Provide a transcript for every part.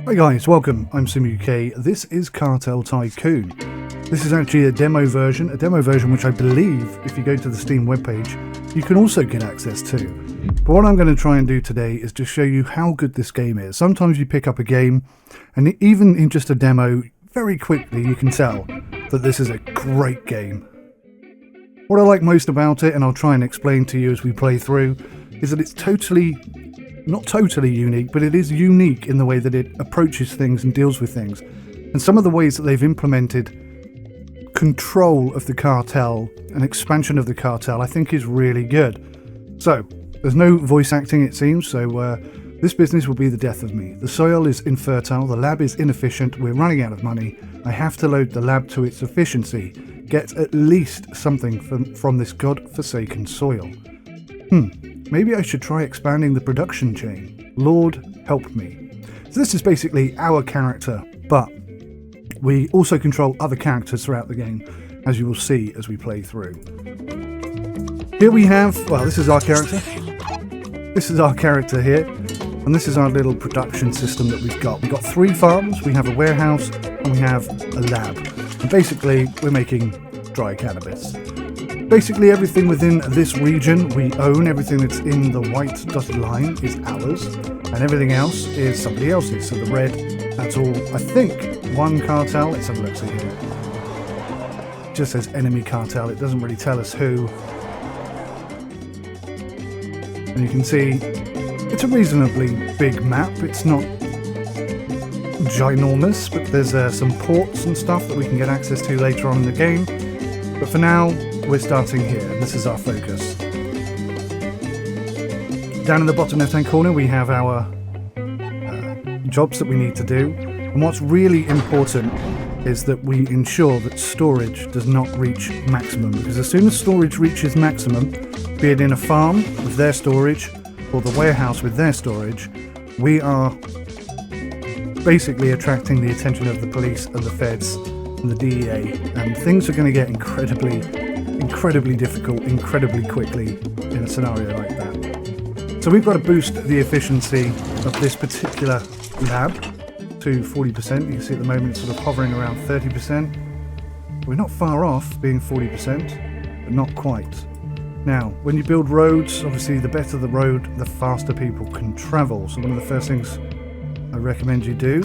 Hi guys, welcome. I'm SimUK. This is Cartel Tycoon. This is actually a demo version which I believe, if you go to the Steam webpage, you can also get access to. But what I'm going to try and do today is just show you how good this game is. Sometimes you pick up a game, and even in just a demo, very quickly you can tell that this is a great game. What I like most about it, and I'll try and explain to you as we play through, is that it's not totally unique, but it is unique in the way that it approaches things and deals with things. And some of the ways that they've implemented control of the cartel and expansion of the cartel I think is really good. So, there's no voice acting it seems, so this business will be the death of me. The soil is infertile, the lab is inefficient, we're running out of money, I have to load the lab to its efficiency, get at least something from this god-forsaken soil. Maybe I should try expanding the production chain. Lord, help me. So this is basically our character, but we also control other characters throughout the game, as you will see as we play through. Here we have, well, this is our character. This is our character here, and this is our little production system that we've got. We've got 3 farms, we have a warehouse, and we have a lab. And basically, we're making dry cannabis. Basically everything within this region we own, everything that's in the white dotted line is ours, and everything else is somebody else's. So the red, that's all, I think, one cartel. Let's have a look see here. It just says enemy cartel, it doesn't really tell us who. And you can see, it's a reasonably big map, it's not ginormous, but there's some ports and stuff that we can get access to later on in the game. But for now, we're starting here, and this is our focus. Down in the bottom left-hand corner, we have our jobs that we need to do. And what's really important is that we ensure that storage does not reach maximum, because as soon as storage reaches maximum, be it in a farm with their storage, or the warehouse with their storage, we are basically attracting the attention of the police and the feds and the DEA, and things are going to get incredibly difficult incredibly quickly in a scenario like that. So we've got to boost the efficiency of this particular lab to 40%. You can see at the moment it's sort of hovering around 30%. We're not far off being 40%, but not quite. Now, when you build roads, obviously the better the road, the faster people can travel. So one of the first things I recommend you do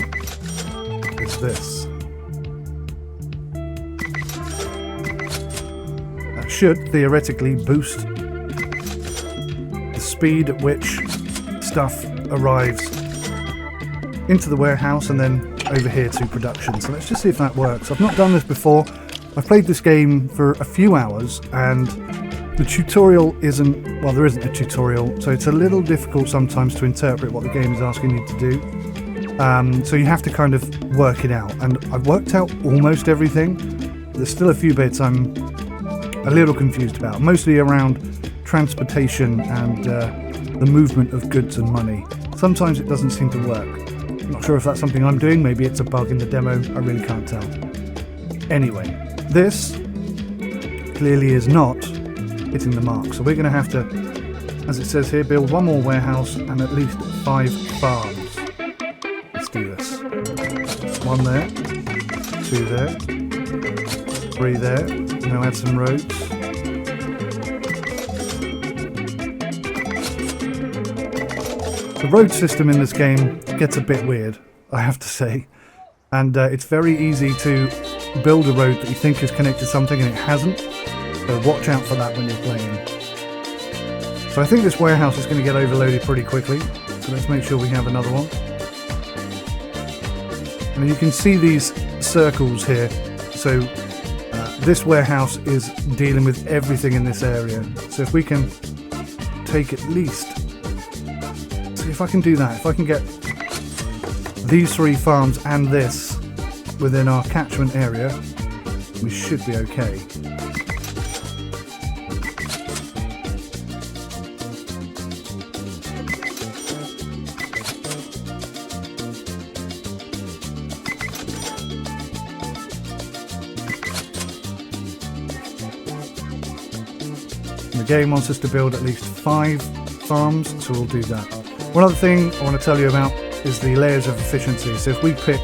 is this. Should theoretically boost the speed at which stuff arrives into the warehouse and then over here to production. So let's just see if that works. I've not done this before. I've played this game for a few hours and the tutorial isn't, well, there isn't a tutorial, so it's a little difficult sometimes to interpret what the game is asking you to do. So you have to kind of work it out, and I've worked out almost everything. There's still a few bits I'm a little confused about, mostly around transportation and the movement of goods and money. Sometimes it doesn't seem to work. I'm not sure if that's something I'm doing, maybe it's a bug in the demo, I really can't tell. Anyway, this clearly is not hitting the mark, so we're going to have to, as it says here, build 1 more warehouse and at least 5 farms. Let's do this. 1 there, 2 there, 3 there. Now add some roads. The road system in this game gets a bit weird, I have to say, and it's very easy to build a road that you think is connected to something and it hasn't, so watch out for that when you're playing. So I think this warehouse is going to get overloaded pretty quickly, so let's make sure we have another one. And you can see these circles here, so this warehouse is dealing with everything in this area. So if we can take at least, see if I can do that, if I can get these 3 farms and this within our catchment area, we should be okay. The game wants us to build at least 5 farms, so we'll do that. One other thing I want to tell you about is the layers of efficiency. So if we pick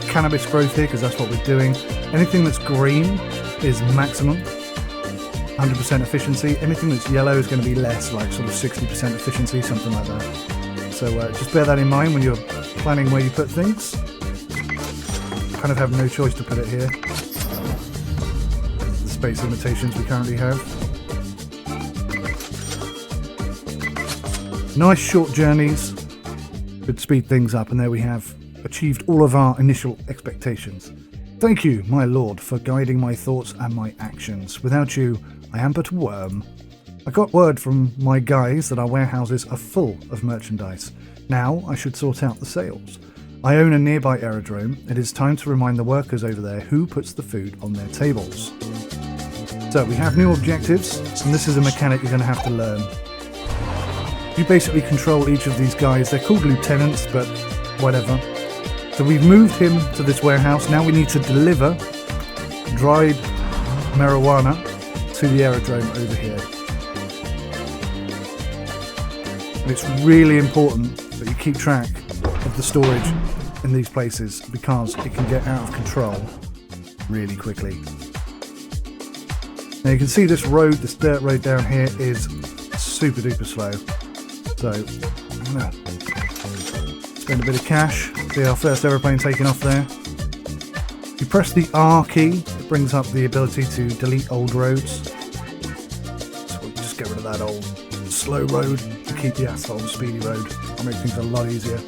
cannabis growth here, because that's what we're doing, anything that's green is maximum, 100% efficiency. Anything that's yellow is going to be less, like sort of 60% efficiency, something like that. So just bear that in mind when you're planning where you put things. Kind of have no choice to put it here. The space limitations we currently have. Nice short journeys could speed things up, and there we have achieved all of our initial expectations. Thank you, my lord, for guiding my thoughts and my actions. Without you, I am but a worm. I got word from my guys that our warehouses are full of merchandise. Now I should sort out the sales. I own a nearby aerodrome. It is time to remind the workers over there who puts the food on their tables. So we have new objectives, and this is a mechanic you're going to have to learn. You basically control each of these guys. They're called lieutenants, but whatever. So we've moved him to this warehouse. Now we need to deliver dried marijuana to the aerodrome over here. And it's really important that you keep track of the storage in these places, because it can get out of control really quickly. Now you can see this road, this dirt road down here, is super duper slow. So I'm gonna spend a bit of cash. See our first aeroplane taking off there. You press the R key, it brings up the ability to delete old roads. So we'll just get rid of that old slow road and keep the asphalt and speedy road. That'll make things a lot easier.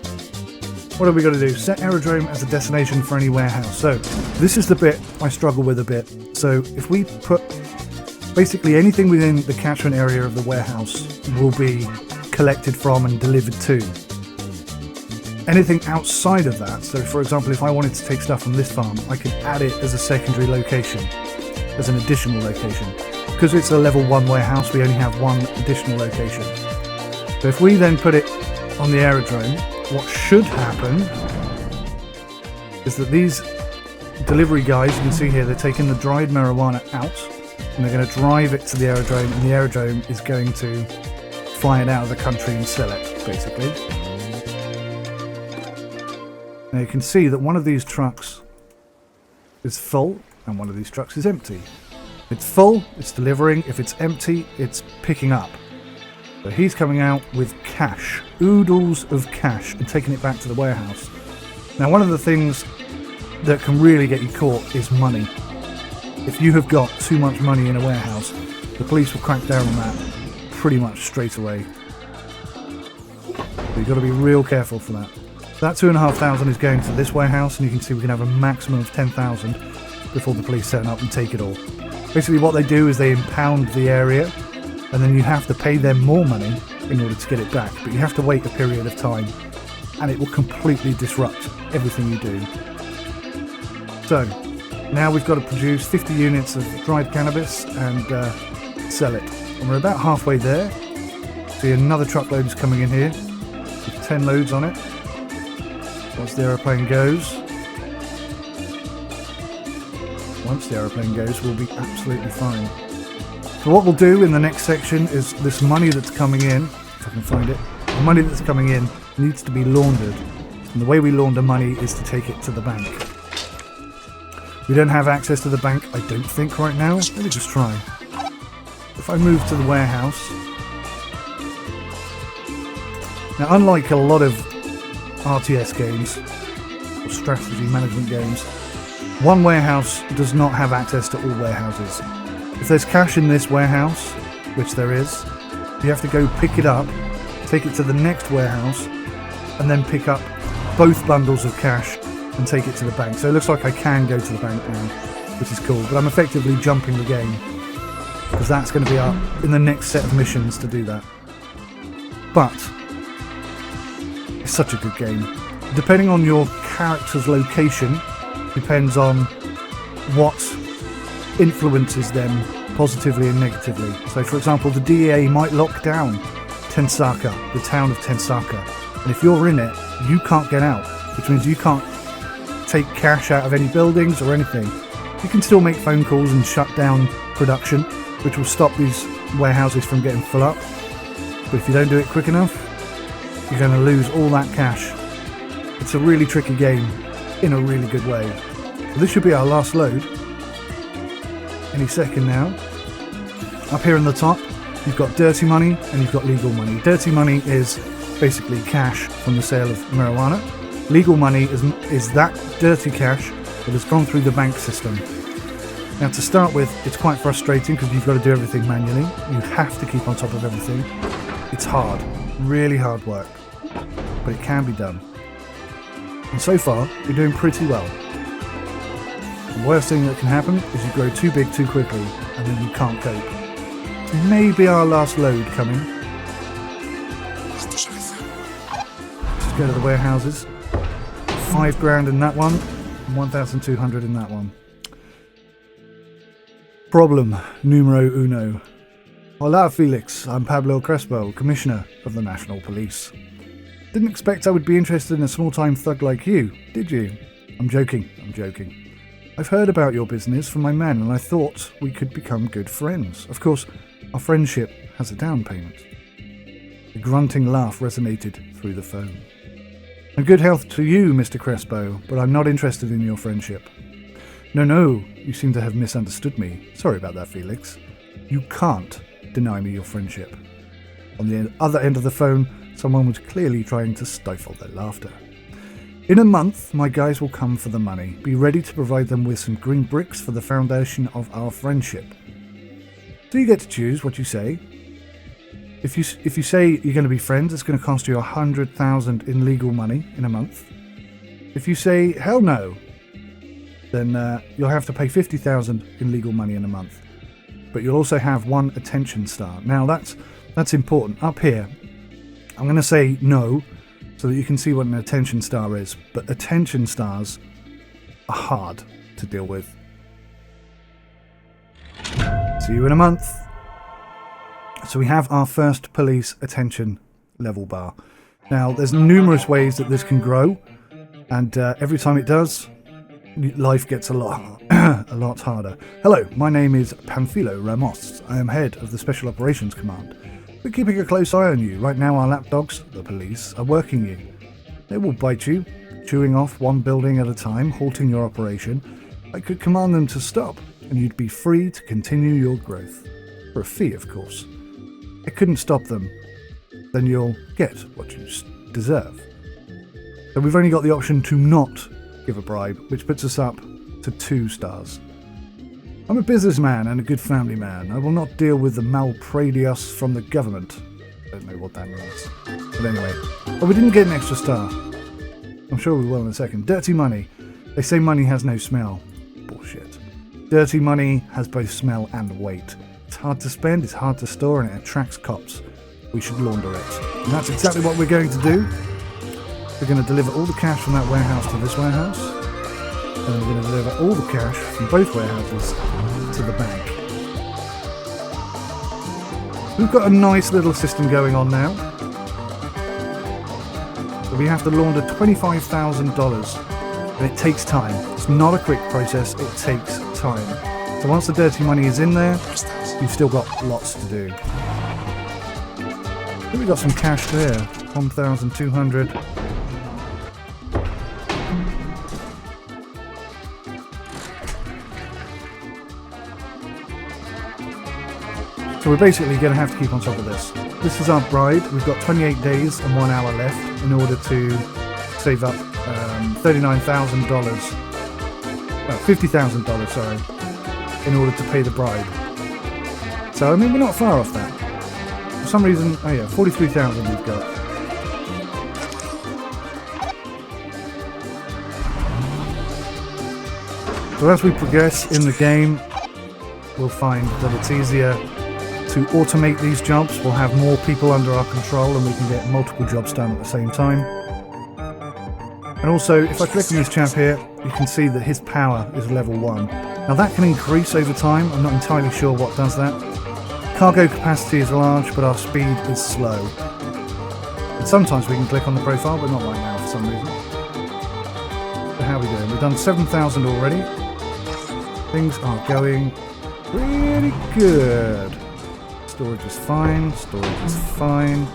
What have we got to do? Set aerodrome as a destination for any warehouse. So this is the bit I struggle with a bit. So if we put basically anything within the catchment area of the warehouse will be collected from and delivered to. Anything outside of that, so for example if I wanted to take stuff from this farm, I could add it as a secondary location, as an additional location. Because it's a level 1 warehouse, we only have one additional location. So if we then put it on the aerodrome, what should happen is that these delivery guys, you can see here, they're taking the dried marijuana out and they're going to drive it to the aerodrome, and the aerodrome is going to fly it out of the country and sell it, basically. Now you can see that one of these trucks is full and one of these trucks is empty. If it's full, it's delivering. If it's empty, it's picking up. So he's coming out with cash, oodles of cash, and taking it back to the warehouse. Now one of the things that can really get you caught is money. If you have got too much money in a warehouse, the police will crack down on that pretty much straight away. So you've got to be real careful for that. That 2,500 is going to this warehouse, and you can see we can have a maximum of 10,000 before the police set up and take it all. Basically what they do is they impound the area, and then you have to pay them more money in order to get it back, but you have to wait a period of time, and it will completely disrupt everything you do. So now we've got to produce 50 units of dried cannabis and sell it. And we're about halfway there. See, another truckload is coming in here with 10 loads on it. Once the aeroplane goes, we'll be absolutely fine. So what we'll do in the next section is this money that's coming in, if I can find it, the money that's coming in needs to be laundered. And the way we launder money is to take it to the bank. We don't have access to the bank, I don't think, right now. Let me just try. If I move to the warehouse. Now, unlike a lot of RTS games, or strategy management games, one warehouse does not have access to all warehouses. If there's cash in this warehouse, which there is, you have to go pick it up, take it to the next warehouse, and then pick up both bundles of cash and take it to the bank. So it looks like I can go to the bank now, which is cool, but I'm effectively jumping the game, because that's going to be in the next set of missions to do that. But it's such a good game. Depending on your character's location, depends on what influences them positively and negatively. So for example, the DEA might lock down Tensaka, the town of Tensaka, and if you're in it, you can't get out, which means you can't take cash out of any buildings or anything. You can still make phone calls and shut down production, which will stop these warehouses from getting full up. But if you don't do it quick enough, you're going to lose all that cash. It's a really tricky game in a really good way. So this should be our last load. Any second now. Up here in the top, you've got dirty money and you've got legal money. Dirty money is basically cash from the sale of marijuana. Legal money is that dirty cash that has gone through the bank system. Now to start with, it's quite frustrating because you've got to do everything manually. You have to keep on top of everything. It's hard, really hard work, but it can be done. And so far, you're doing pretty well. The worst thing that can happen is you grow too big too quickly and then you can't cope. Maybe our last load coming. Let's go to the warehouses. 5 grand in that one, and 1,200 in that one. Problem numero uno. Hola Felix, I'm Pablo Crespo, Commissioner of the National Police. Didn't expect I would be interested in a small-time thug like you, did you? I'm joking. I've heard about your business from my man and I thought we could become good friends. Of course, our friendship has a down payment. The grunting laugh resonated through the phone. And good health to you, Mr. Crespo, but I'm not interested in your friendship. No, you seem to have misunderstood me. Sorry about that, Felix. You can't deny me your friendship. On the other end of the phone, someone was clearly trying to stifle their laughter. In a month, my guys will come for the money. Be ready to provide them with some green bricks for the foundation of our friendship. So you get to choose what you say. If you say you're going to be friends, it's going to cost you 100,000 in legal money in a month. If you say hell no, then you'll have to pay 50,000 in legal money in a month. But you'll also have 1 attention star. Now that's important. Up here, I'm going to say no, so that you can see what an attention star is. But attention stars are hard to deal with. See you in a month. So we have our first police attention level bar. Now there's numerous ways that this can grow, and every time it does, life gets a lot harder. Hello, my name is Panfilo Ramos. I am head of the Special Operations Command. We're keeping a close eye on you. Right now our lapdogs, the police, are working you. They will bite you, chewing off one building at a time, halting your operation. I could command them to stop, and you'd be free to continue your growth. For a fee, of course. I couldn't stop them. Then you'll get what you deserve. So we've only got the option to not give a bribe, which puts us up to 2 stars. I'm a businessman and a good family man. I will not deal with the malpradios from the government. I don't know what that means. But anyway. Oh, we didn't get an extra star. I'm sure we will in a second. Dirty money. They say money has no smell. Bullshit. Dirty money has both smell and weight. It's hard to spend, it's hard to store, and it attracts cops. We should launder it. And that's exactly what we're going to do. We're going to deliver all the cash from that warehouse to this warehouse. And we're going to deliver all the cash from both warehouses to the bank. We've got a nice little system going on now. So we have to launder $25,000. And it takes time. It's not a quick process, it takes time. So once the dirty money is in there, you've still got lots to do. I think we got some cash there. 1,200. So we're basically going to have to keep on top of this. This is our bride. We've got 28 days and 1 hour left in order to save up $39,000. Well, $50,000, sorry, in order to pay the bride. So, I mean, we're not far off that. For some reason, oh yeah, 43,000 we've got. So as we progress in the game, we'll find that it's easier to automate these jobs. We'll have more people under our control and we can get multiple jobs done at the same time. And also, if I click on this chap here, you can see that his power is level 1. Now that can increase over time. I'm not entirely sure what does that. Cargo capacity is large, but our speed is slow. And sometimes we can click on the profile, but not right now for some reason. So how are we doing? We've done 7,000 already. Things are going pretty good. Storage is fine. Storage is fine.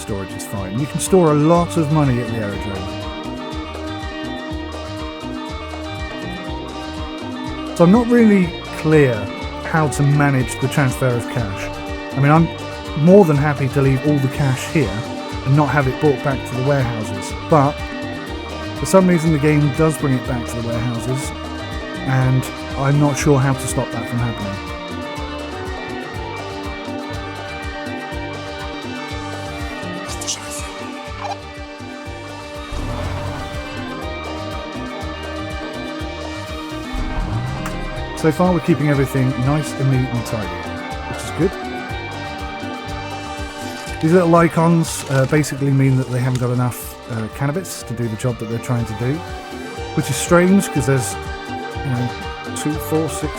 storage is fine. You can store a lot of money at the aerodrome. So I'm not really clear how to manage the transfer of cash. I mean, I'm more than happy to leave all the cash here and not have it brought back to the warehouses, but for some reason the game does bring it back to the warehouses, and I'm not sure how to stop that from happening. So far we're keeping everything nice and neat and tidy, which is good. These little icons basically mean that they haven't got enough cannabis to do the job that they're trying to do, which is strange because there's 2, 4, 6,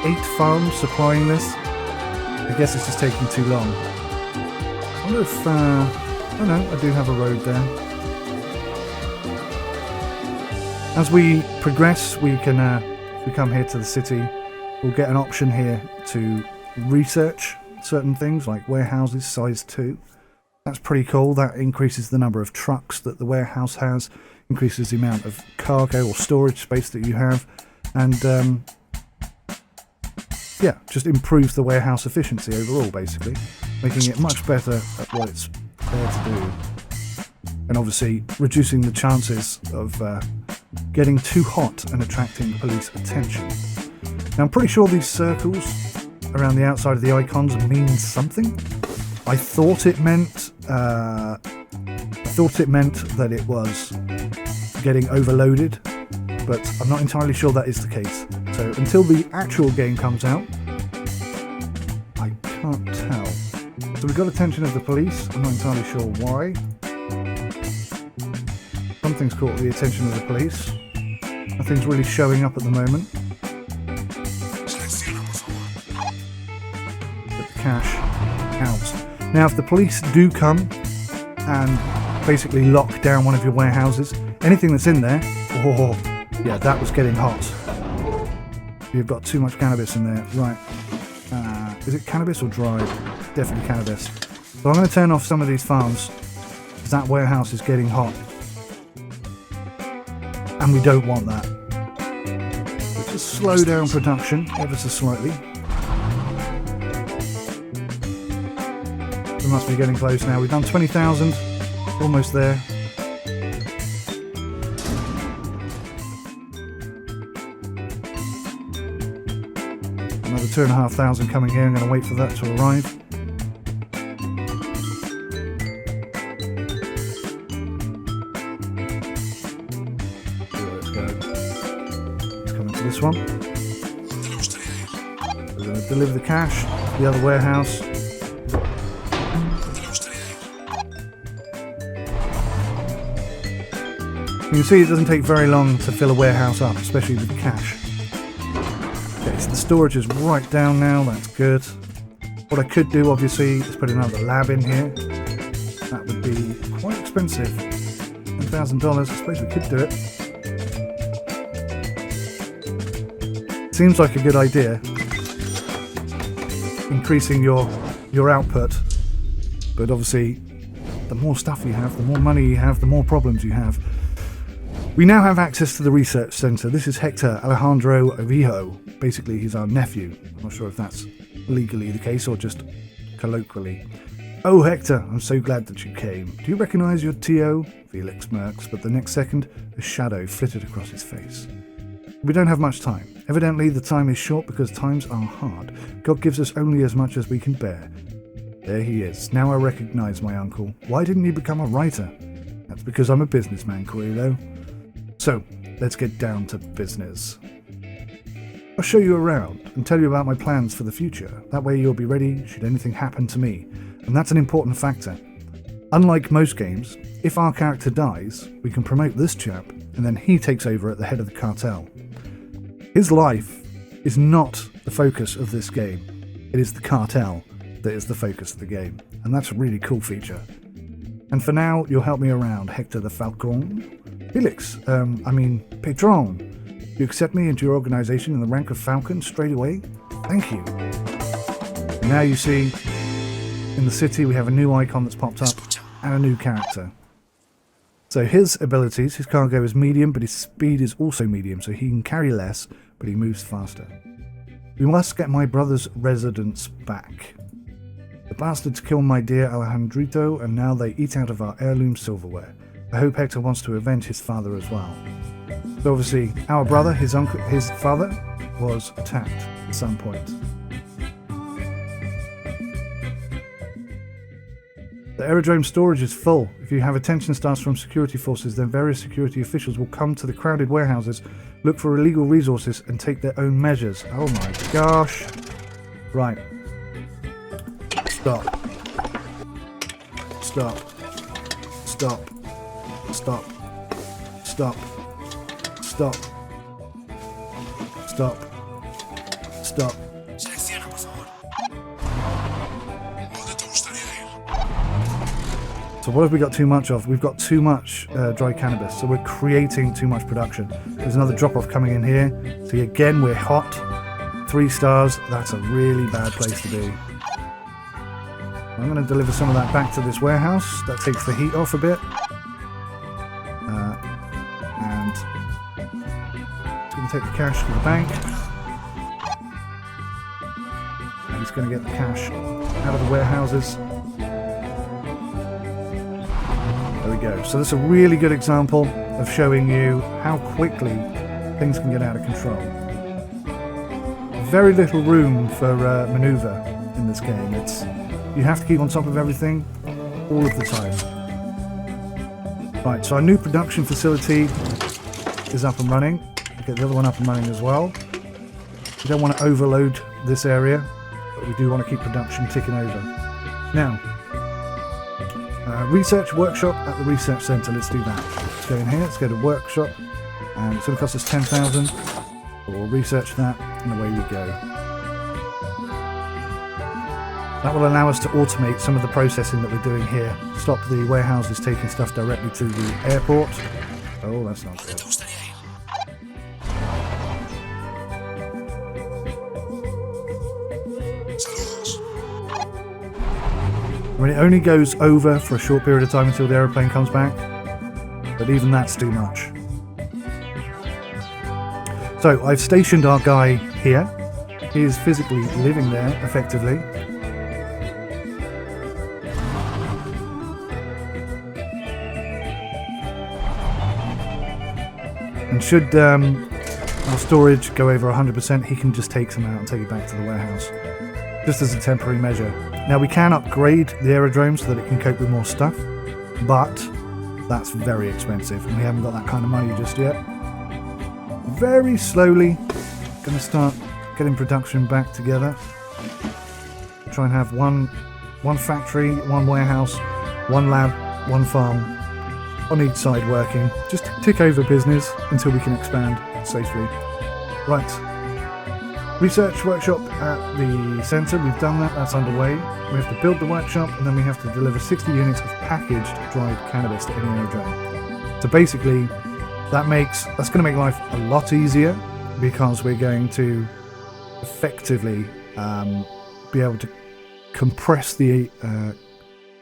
8 farms supplying this. I guess it's just taking too long. I wonder if oh no, I do have a road there. As we progress, we can if we come here to the city, we'll get an option here to research certain things like warehouses size 2. That's pretty cool. That increases the number of trucks that the warehouse has, increases the amount of cargo or storage space that you have, and yeah, just improves the warehouse efficiency overall, basically, making it much better at what it's there to do, and obviously reducing the chances of getting too hot and attracting police attention. Now I'm pretty sure these circles around the outside of the icons mean something. I thought it meant that it was getting overloaded, but I'm not entirely sure that is the case. So until the actual game comes out, I can't tell. So we've got attention of the police. I'm not entirely sure why. Something's caught the attention of the police. Nothing's really showing up at the moment. Get the cash out. Now, if the police do come and basically lock down one of your warehouses, anything that's in there, oh, yeah, that was getting hot. You've got too much cannabis in there. Right. Is it cannabis or dried? Definitely cannabis. So I'm going to turn off some of these farms because that warehouse is getting hot. And we don't want that. Let's just slow down production ever so slightly. We must be getting close now. We've done 20,000. Almost there. Another 2,500 coming here. I'm going to wait for that to arrive. This one. We're going to deliver the cash to the other warehouse. You can see it doesn't take very long to fill a warehouse up, especially with cash. Okay, so the storage is right down now, that's good. What I could do, obviously, is put another lab in here. That would be quite expensive. $10,000, I suppose we could do it. Seems like a good idea, increasing your output, but obviously the more stuff you have, the more money you have, the more problems you have. We now have access to the research centre. This is Hector Alejandro Ovijo. Basically, he's our nephew. I'm not sure if that's legally the case or just colloquially. Oh, Hector, I'm so glad that you came. Do you recognise your TO? Felix smirks, but the next second, a shadow flitted across his face. We don't have much time. Evidently, the time is short because times are hard. God gives us only as much as we can bear. There he is. Now I recognise my uncle. Why didn't you become a writer? That's because I'm a businessman, Coelho. So, let's get down to business. I'll show you around and tell you about my plans for the future. That way you'll be ready should anything happen to me. And that's an important factor. Unlike most games, if our character dies, we can promote this chap, and then he takes over at the head of the cartel. His life is not the focus of this game. It is the cartel that is the focus of the game. And that's a really cool feature. And for now, you'll help me around, Hector the Falcon. Felix, Patron. You accept me into your organisation in the rank of Falcon straight away? Thank you. And now you see, in the city, we have a new icon that's popped up and a new character. So his abilities, his cargo is medium, but his speed is also medium, so he can carry less, but he moves faster. We must get my brother's residence back. The bastards killed my dear Alejandrito, and now they eat out of our heirloom silverware. I hope Hector wants to avenge his father as well. So obviously, our brother, his father, was attacked at some point. The aerodrome storage is full. If you have attention stars from security forces, then various security officials will come to the crowded warehouses, look for illegal resources, and take their own measures. Oh my gosh. Right. Stop. Stop. Stop. Stop. Stop. Stop. Stop. Stop. Selecciona, por favor. ¿Dónde te gustaría ir? So what have we got too much of? We've got too much dry cannabis, so we're creating too much production. There's another drop-off coming in here. See, again, we're hot. 3 stars. That's a really bad place to be. I'm going to deliver some of that back to this warehouse. That takes the heat off a bit. And it's going to take the cash to the bank. And he's going to get the cash out of the warehouses. There we go. So that's a really good example of showing you how quickly things can get out of control. Very little room for maneuver in this game. You have to keep on top of everything all of the time. Right, so our new production facility is up and running. We'll get the other one up and running as well. We don't want to overload this area, but we do want to keep production ticking over. Now, research workshop at the research centre. Let's do that. Let's go in here. Let's go to workshop, and it's going to cost us 10,000. We'll research that, and away we go. That will allow us to automate some of the processing that we're doing here. Stop the warehouses taking stuff directly to the airport. Oh, that's not good. I mean, it only goes over for a short period of time until the aeroplane comes back, but even that's too much. So I've stationed our guy here. He is physically living there, effectively. And should our storage go over 100%, he can just take some out and take it back to the warehouse, just as a temporary measure. Now, we can upgrade the aerodrome so that it can cope with more stuff, but that's very expensive, and we haven't got that kind of money just yet. Very slowly, going to start getting production back together. Try and have one factory, one warehouse, one lab, one farm on each side working. Just tick over business until we can expand safely. Right. Research workshop at the centre. We've done that. That's underway. We have to build the workshop, and then we have to deliver 60 units of packaged dried cannabis to any aerodrome. So basically, that's going to make life a lot easier, because we're going to effectively be able to compress the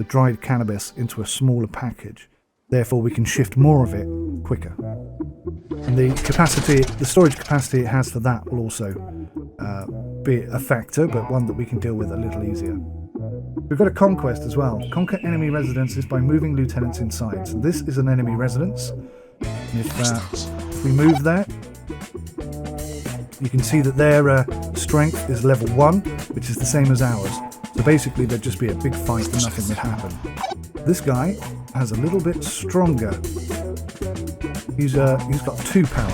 dried cannabis into a smaller package. Therefore, we can shift more of it quicker. And the storage capacity it has for that will also be a factor, but one that we can deal with a little easier. We've got a conquest as well. Conquer enemy residences by moving lieutenants inside. So this is an enemy residence. And if we move there, you can see that their strength is level 1, which is the same as ours. So basically there'd just be a big fight and nothing would happen. This guy has a little bit stronger. He's got 2 power.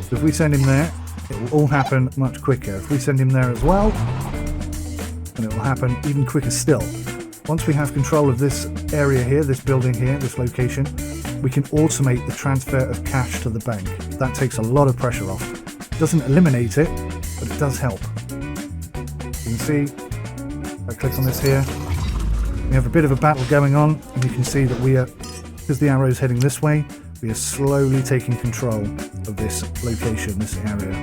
So if we send him there, it will all happen much quicker. If we send him there as well, then it will happen even quicker still. Once we have control of this area here, this building here, this location, we can automate the transfer of cash to the bank. That takes a lot of pressure off. It doesn't eliminate it, but it does help. You can see, if I click on this here, we have a bit of a battle going on, and you can see that because the arrow is heading this way, we are slowly taking control of this location, this area.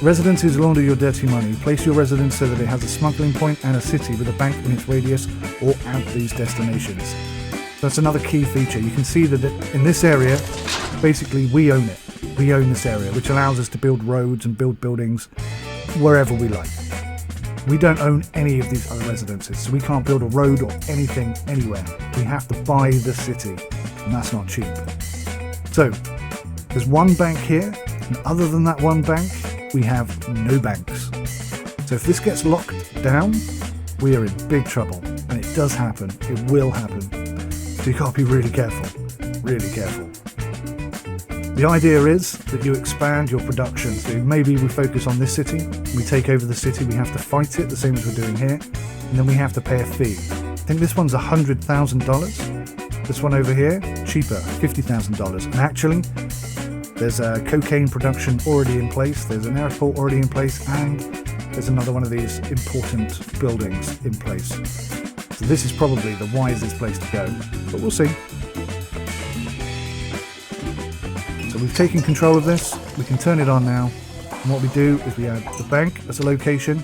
Residences launder your dirty money. Place your residence so that it has a smuggling point and a city with a bank in its radius or at these destinations. That's another key feature. You can see that in this area, basically we own it. We own this area, which allows us to build roads and build buildings wherever we like. We don't own any of these other residences, so we can't build a road or anything anywhere. We have to buy the city, and that's not cheap. So, there's one bank here, and other than that one bank, we have no banks. So if this gets locked down, we are in big trouble. And it does happen. It will happen. So you got to be really careful. Really careful. The idea is that you expand your production. So maybe we focus on this city. We take over the city. We have to fight it, the same as we're doing here. And then we have to pay a fee. I think this one's $100,000. This one over here, cheaper, $50,000. And actually, there's a cocaine production already in place, there's an airport already in place, and there's another one of these important buildings in place. So this is probably the wisest place to go, but we'll see. So we've taken control of this, we can turn it on now, and what we do is we add the bank as a location,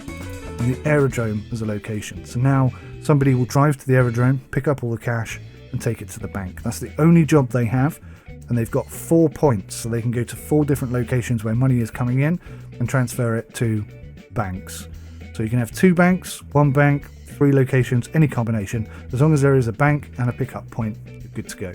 and the aerodrome as a location. So now somebody will drive to the aerodrome, pick up all the cash, and take it to the bank. That's the only job they have. And they've got 4 points, so they can go to 4 different locations where money is coming in and transfer it to banks. So you can have 2 banks, 1 bank, 3 locations, any combination. As long as there is a bank and a pickup point, you're good to go.